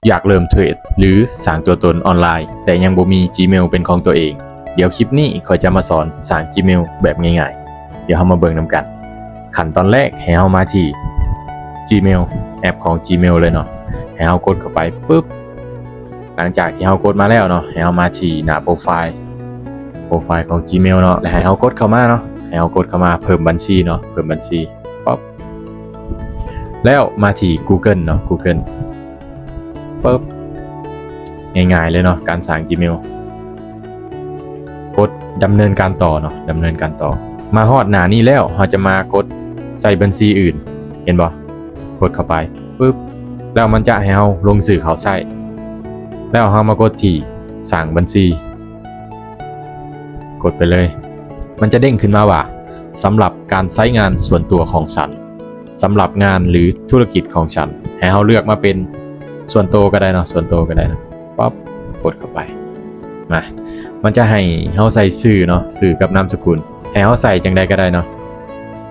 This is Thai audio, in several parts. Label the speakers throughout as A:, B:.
A: อยากเริ่มเทรดหรือสร้างตัวตนออนไลน์แต่ยังบ่มี Gmail เป็นของตัวเอง เดี๋ยวคลิปนี้ขอยจะมาสอนสร้าง Gmail แบบง่ายๆเดี๋ยวเรามาเบิ่งนำกันขั้นตอนแรกให้เรามาที่ Gmail แอปของ Gmail เลยเนาะให้เรากดเข้าไปปุ๊บหลังจากที่เรากดมาแล้วเนาะให้เรามาที่หน้าโปรไฟล์ของ Gmail เนาะแล้วให้เรากดเข้ามาเนาะให้เรากดเข้ามาเพิ่มบัญชีเนาะเพิ่มบัญชีปั๊บแล้วมาที่ Google เนาะ Google ปุ๊บง่ายๆเลยเนาะการสร้าง Gmail กดดำเนินการต่อเนาะดำเนินการต่อมาฮอดหน้านี้แล้วเราจะมากดใส่บัญชีอื่นเห็นบ่กดเข้าไปปุ๊บแล้วมันจะให้เราลงชื่อเขาใส่แล้วเรามากดที่สร้างบัญชีกดไปเลยมันจะเด้งขึ้นมาว่าสำหรับการใช้งานส่วนตัวของฉันสำหรับงานหรือธุรกิจของฉันให้เราเลือกมาเป็นส่วนตัวก็ได้เนาะส่วนตัวก็ได้นะปั๊บกดเข้าไปมามันจะให้เราใส่ชื่อเนาะชื่อกับนามสกุลให้เราใส่จังใดก็ได้เนาะ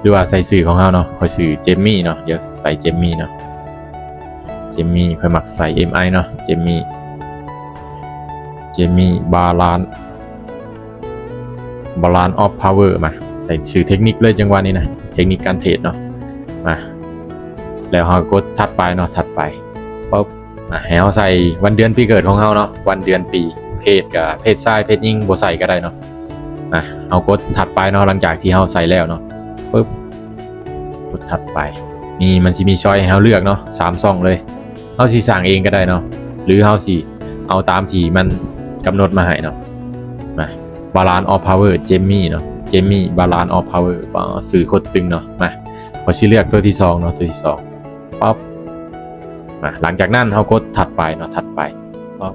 A: หรือว่าใส่ชื่อของเราเนาะค่อยชื่อเจมมี่เนาะเดี๋ยวใส่เจมมี่เนาะเจมมี่ค่อยมักใส่ MI เนาะเจมมี่บาลานซ์ออฟพาวเวอร์มาใส่ชื่อเทคนิคเลยจังหวะนี้นะเทคนิคการเทรดเนาะมาแล้วเรากดถัดไปเนาะถัดไปปุ๊บให้เราใส่วันเดือนปีเกิดของเราเนาะวันเดือนปีเพศกับเพศชายเพศหญิงบ่ใส่ก็ได้เนาะเอากดถัดไปเนาะหลังจากที่เราใส่แล้วเนาะปุ๊บกดถัดไปนี่มันสิมีช้อยให้เราเลือกเนาะ3ช่องเลยเราสิสร้างเองก็ได้เนาะหรือเราสิเอาตามที่มันกำหนดมาให้เนาะมาบาลานซ์ออฟพาวเวอร์เจมมี่เนาะเจมมี่บาลานซ์ออฟพาวเวอร์สื่อโคตรตึงเนาะมาพอสิเลือกตัวที่2เนาะตัวที่2ปั๊บหลังจากนั้นเรากดถัดไปเนาะถัดไปปั๊บ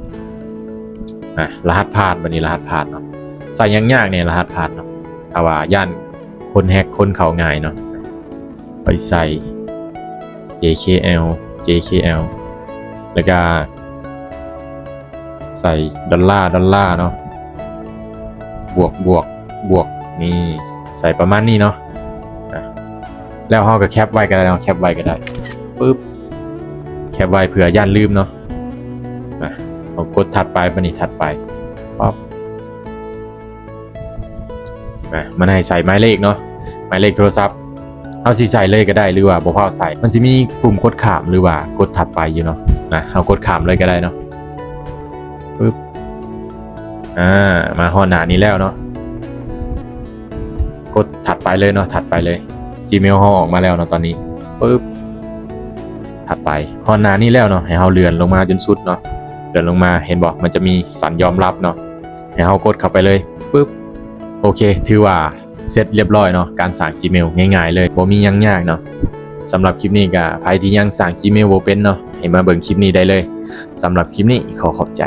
A: รหัสผ่านวันนี้รหัสผ่านเนาะใส่ยากๆเนี่ยรหัสผ่านเนาะถ้าว่าย่านคนแฮกคนเข้าง่ายเนาะไปใส่ JKL แล้วก็ใส่ดอลลาร์เนาะบวกนี่ใส่ประมาณนี้เนาะแล้วเราก็แคปไว้ก็ได้เนาะแคปไว้ก็ได้ปึ๊บแคปไว้เผื่อย่านลืมเนาะเอากดถัดไปบันนี้ถัดไปปั๊บมันให้ใส่หมายเลขเนาะหมายเลขโทรศัพท์เอาสิใส่เลยก็ได้หรือว่าบ่พอใส่มันสิมีปุ่มกดข้ามหรือว่ากดถัดไปอยู่เนาะเอากดข้ามเลยก็ได้เนาะปึ๊บมาฮอดหน้านี้แล้วเนาะกดถัดไปเลยเนาะถัดไปเลย Gmail เราออกมาแล้วเนาะตอนนี้ปึ๊บถัดไปฮอดหน้านี้แล้วเนาะให้เราเลื่อนลงมาจนสุดเนาะเลื่อนลงมาเห็นบ่มันจะมีสัญยอมรับเนาะให้เรากดเข้าไปเลยปึ๊บโอเคถือว่าเสร็จเรียบร้อยเนาะการสร้าง Gmail ง่ายๆเลยบ่มีหยังยากเนาะสำหรับคลิปนี้ก็ใครที่ยังสร้าง Gmail บ่เป็นเนาะให้มาเบิ่งคลิปนี้ได้เลยสำหรับคลิปนี้ขอบใจ